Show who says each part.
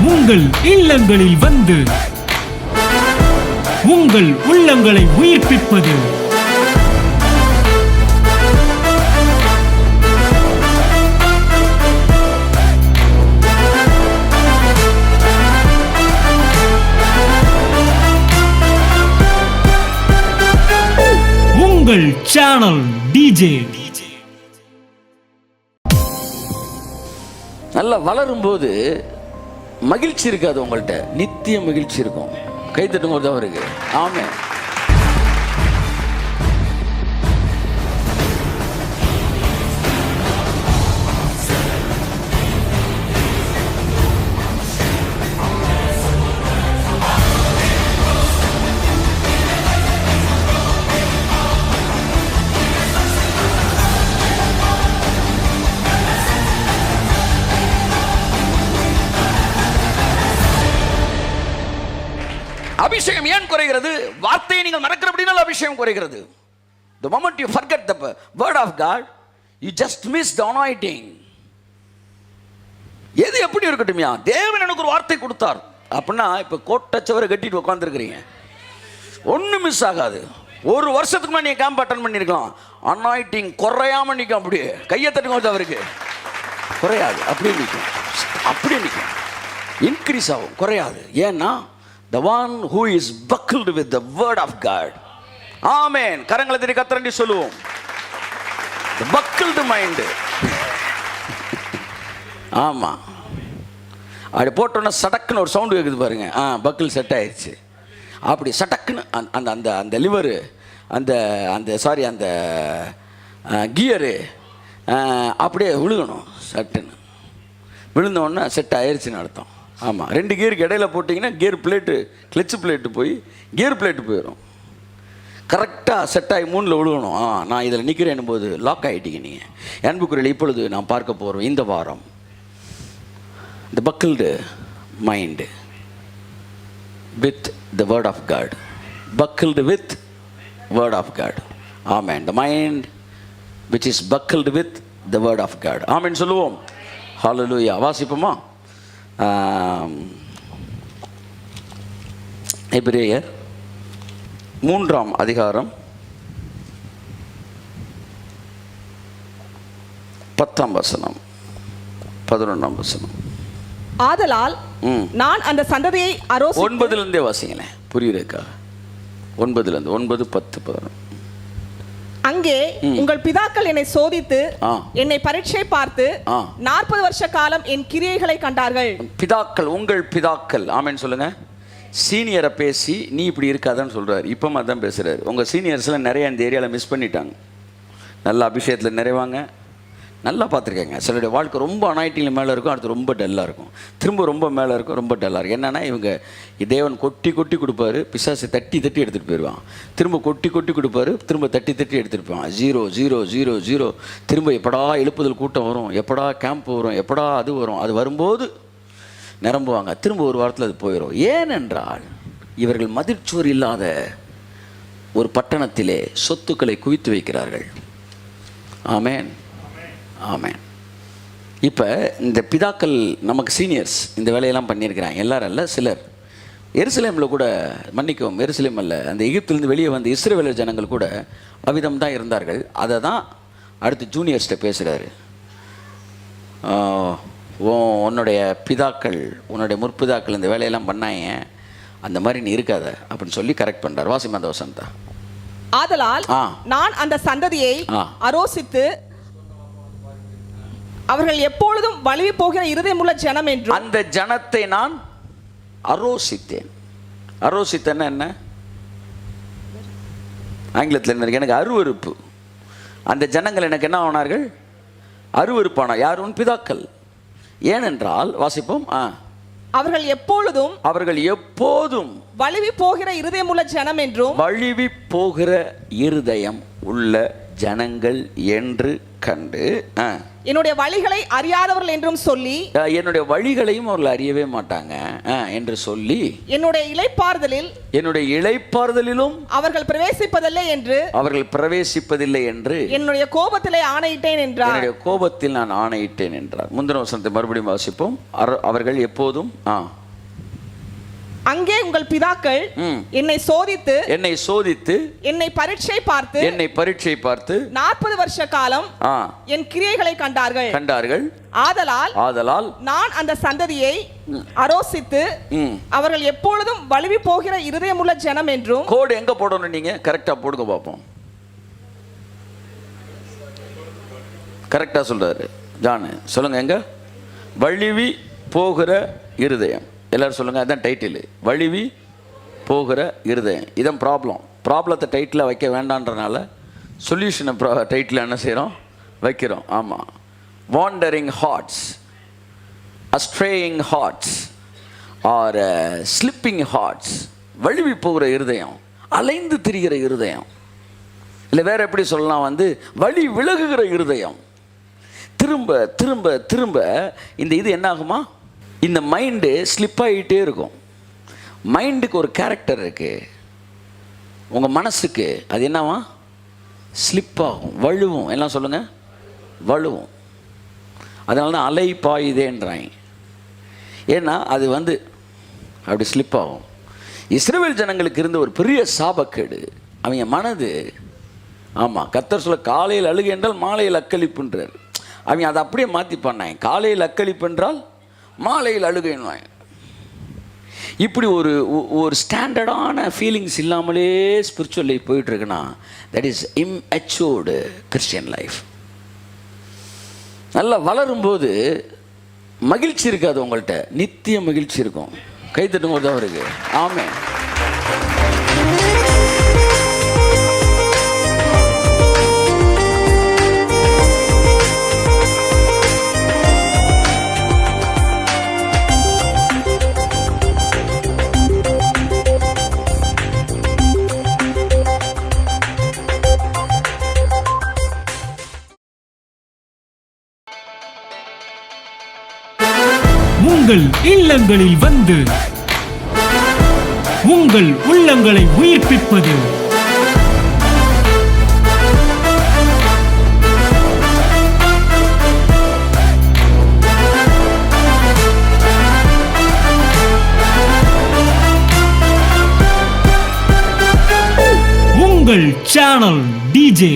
Speaker 1: உங்கள் இல்லங்களில் வந்து உங்கள் உள்ளங்களை உயிர்ப்பிப்பது உங்கள் சேனல் டிஜே.
Speaker 2: நல்லா வளரும்போது மகிழ்ச்சி இருக்காது, உங்கள்கிட்ட நித்திய மகிழ்ச்சி இருக்கும். கைத்தட்டும் போது அவருக்கு ஆமே. அபிஷேகம் ஏன் குறைகிறது? வார்த்தையை நீங்கள் மறக்கிற அப்படினால் அபிஷேகம் குறைகிறது. The moment you forget the word of God, you just miss the anointing. எது எப்படி இருக்கட்டும்யா, தேவன் எனக்கு ஒரு வார்த்தை கொடுத்தார் அப்படின்னா, இப்போ கோட்டச்சவரை கட்டிட்டு உட்காந்துருக்கிறீங்க, ஒன்றும் மிஸ் ஆகாது. ஒரு வருஷத்துக்கு முன்னாடி நீங்கள் கேம்ப் அட்டன் பண்ணியிருக்கலாம், அனாயிட்டிங் குறையாமல் நிற்கும். அப்படியே கையை தட்டுங்க, அவருக்கு குறையாது, அப்படியே நிற்கும், அப்படியே நிற்கும், இன்க்ரீஸ் ஆகும், குறையாது. ஏன்னா the one who is buckled with the word of God. Amen. கரங்களை தட்டி கர்த்தரண்டி சொல்லுவோம். the buckled mind. ஆமா, அப்படி போட்டோன்னா சடக்குன்னு ஒரு சவுண்டு கேட்குது பாருங்க. பக்கிள் செட் ஆயிடுச்சு. அப்படி சடக்குன்னு அந்த அந்த அந்த லிவரு, அந்த அந்த சாரி அந்த கியரு அப்படியே விழுகணும். சட்டுன்னு விழுந்தோடனே செட் ஆயிடுச்சுன்னு அர்த்தம். ஆமாம், 2 கியருக்கு இடையில போட்டிங்கன்னா கியர் பிளேட்டு, கிளச்சு பிளேட்டு போய் கியர் பிளேட்டு போயிடும். கரெக்டாக செட் ஆகி 3ல் விழுகணும். நான் இதில் நிற்கிறேன் போது லாக் ஆகிட்டீங்க நீங்கள். அன்புக்குரியவர்களே, இப்பொழுது நான் பார்க்க போகிறோம் இந்த வாரம் the buckled mind with the word of God. Buckled with word of God. Amen. The mind which is buckled with the word of God. Amen சொல்லுவோம். ஹல்லேலூயா. வாசிப்போமா? எபிரேயர் 3ஆம் அதிகாரம் 10ஆம் வசனம் 11ஆம் வசனம்.
Speaker 3: ஆதலால் நான் அந்த சந்ததியை
Speaker 2: 9லிருந்தே வாசிங்களேன், புரியுறேக்கா? 9லிருந்து 9, 10, 11.
Speaker 3: அங்கே உங்கள் பிதாக்கள் என்னை சோதித்து என்னை பரீட்சை பார்த்து 40 வருஷ காலம் என் கிரியைகளை கண்டார்கள்.
Speaker 2: பிதாக்கள், உங்கள் பிதாக்கள். ஆமென் சொல்லுங்க. சீனியரை பேசி நீ இப்படி இருக்காதான்னு சொல்றாரு. இப்போ தான் பேசுறாரு. உங்கள் சீனியர்ஸ்லாம் நிறைய இந்த ஏரியாவில் மிஸ் பண்ணிட்டாங்க. நல்ல அபிஷேகத்தில் நிறைவாங்க. நல்லா பார்த்துருக்கேங்க. சிலருடைய வாழ்க்கை ரொம்ப அனாயிட்டியில் மேலே இருக்கும், அடுத்து ரொம்ப டல்லாக இருக்கும், திரும்ப ரொம்ப மேலே இருக்கும், ரொம்ப டல்லாக இருக்கும். என்னென்னா இவங்க தேவன் கொட்டி கொட்டி கொடுப்பாரு, பிசாசை தட்டி தட்டி எடுத்துகிட்டு போயிடுவான். திரும்ப கொட்டி கொட்டி கொடுப்பாரு, திரும்ப தட்டி தட்டி எடுத்துகிட்டு போவான். 0 0 0 0. திரும்ப எப்படா எழுப்புதல் கூட்டம் வரும், எப்படா கேம்ப் வரும், எப்படா அது வரும். அது வரும்போது நிரம்புவாங்க, திரும்ப ஒரு வாரத்தில் அது போயிடும். ஏனென்றால் இவர்கள் மதிர்ச்சோர் இல்லாத ஒரு பட்டணத்திலே சொத்துக்களை குவித்து வைக்கிறார்கள். ஆமென், ஆமென். இப்போ இந்த பிதாக்கள் நமக்கு சீனியர்ஸ் இந்த வேலையெல்லாம் பண்ணியிருக்கிறாங்க. எல்லாரும் அல்ல, சிலர். எருசலேமில் கூட, மன்னிக்கவும், எருசலேம் அல்ல, அந்த எகிப்திலிருந்து வெளியே வந்த இஸ்ரவேலர் ஜனங்கள் கூட அவ்விதம் தான் இருந்தார்கள். அதை தான் அடுத்து ஜூனியர்ஸ்கிட்ட பேசுகிறாரு. உன்னுடைய பிதாக்கள், உன்னுடைய முற்பிதாக்கள் இந்த வேலையெல்லாம் பண்ணாங்க, அந்த மாதிரி நீ இருக்காத அப்படின்னு சொல்லி கரெக்ட் பண்ணுறார். வாசிமா அந்த வசனத்தை.
Speaker 3: ஆதலால் நான் அந்த சந்ததியை அரோசித்து அவர்கள் எப்பொழுதும் வழுவி போகிற இருதயமுள்ள ஜனம் என்று,
Speaker 2: அந்த ஜனத்தை நான் அரோசித்தேன். அரோசித்தேன்னா என்ன? ஆங்கிலத்தில் என்ன இருக்கு? எனக்கு அருவருப்பு. அந்த ஜனங்கள் எனக்கு என்ன ஆனார்கள்? அருவருப்பான. யார்? உன் பிதாக்கள். ஏனென்றால் வாசிப்போம்.
Speaker 3: அவர்கள் எப்போதும் வழுவி போகிற இருதயமுள்ள ஜனம் என்றும்,
Speaker 2: வழுவி போகிற இருதயம் உள்ள ஜனங்கள் என்று கண்டு
Speaker 3: என்னுடைய வழிகளை அறியாதவர்கள் என்றும் சொல்லி,
Speaker 2: என்னுடைய வழிகளையும் அவர்கள் அறியவே மாட்டாங்க என்று சொல்லி, என்னுடைய இளைப்பாறுதலிலும்
Speaker 3: அவர்கள்
Speaker 2: பிரவேசிப்பதில்லை என்று
Speaker 3: என்னுடைய கோபத்திலே ஆணையிட்டேன் என்றார்.
Speaker 2: என்னுடைய கோபத்தில் நான் ஆணையிட்டேன் என்றார். முந்தின வசனத்தை மறுபடியும் வாசிப்போம். அவர்கள் எப்போதும்
Speaker 3: அங்கே உங்கள் பிதாக்கள் என்னை சோதித்து என்னை பரீட்சை பார்த்து 40 வருஷ காலம் என் கிரியைகளை கண்டார்கள். ஆதலால் நான் அந்த சந்ததியை அரோசித்து அவர்கள் எப்பொழுதும் வழுவி போகிற இருதயமுள்ள ஜனம் என்றும்.
Speaker 2: கோடு எங்க போடணும்? நீங்க கரெக்டா போடுங்க பாப்போம். கரெக்டா சொல்றாரு ஜான். சொல்லுங்க, எங்க? வழுவி போகிற இருதயம். எல்லாரும் சொல்லுங்க, அதான் டைட்டில். வழுவி போகிற இருதயம். இதான் ப்ராப்ளத்தை டைட்டில் வைக்க வேண்டான்றனால சொல்யூஷனை டைட்டில் என்ன செய்கிறோம்? வைக்கிறோம். ஆமாம். Wandering hearts, astraying hearts or slipping hearts. வழுவி போகிற இருதயம், அலைந்து திரிகிற இருதயம். இல்லை வேற எப்படி சொல்லலாம், வழி விலகுகிற இருதயம். திரும்ப திரும்ப திரும்ப இந்த இது என்ன ஆகுமா? இந்த மைண்டு ஸ்லிப் ஆகிட்டே இருக்கும். மைண்டுக்கு ஒரு கேரக்டர் இருக்குது. உங்கள் மனசுக்கு அது என்னவா? ஸ்லிப் ஆகும், வழுவும். எல்லாம் சொல்லுங்கள், வழுவும். அதனால தான் அலை பாயுதேன்றாங்க. ஏன்னா அது அப்படி ஸ்லிப் ஆகும். இஸ்ரவேல் ஜனங்களுக்கு இருந்த ஒரு பெரிய சாபக்கேடு அவங்க மனது. ஆமாம், கர்த்தர் சொல்ல காலையில் அழுகை என்றால் மாலையில் அக்களிப்புன்றார். அவங்க அதை அப்படியே மாற்றி பண்ணாங்க. காலையில் அக்களிப்பு என்றால் மாலையில் அழுகைன்னுவாங்க. இப்படி ஒரு ஸ்டாண்டர்டான ஃபீலிங்ஸ் இல்லாமலே ஸ்பிரிச்சுவல் லைஃப் போயிட்டுருக்குன்னா that is immatured Christian life. நல்லா வளரும்போது மகிழ்ச்சி இருக்காது உங்கள்கிட்ட, நித்திய மகிழ்ச்சி இருக்கும். கைத்தட்டும் போது அவருக்கு ஆமென்.
Speaker 1: உங்கள் இல்லங்களில் உங்கள் உள்ளங்களை உயிர்ப்பிப்பது உங்கள் சேனல் டிஜே.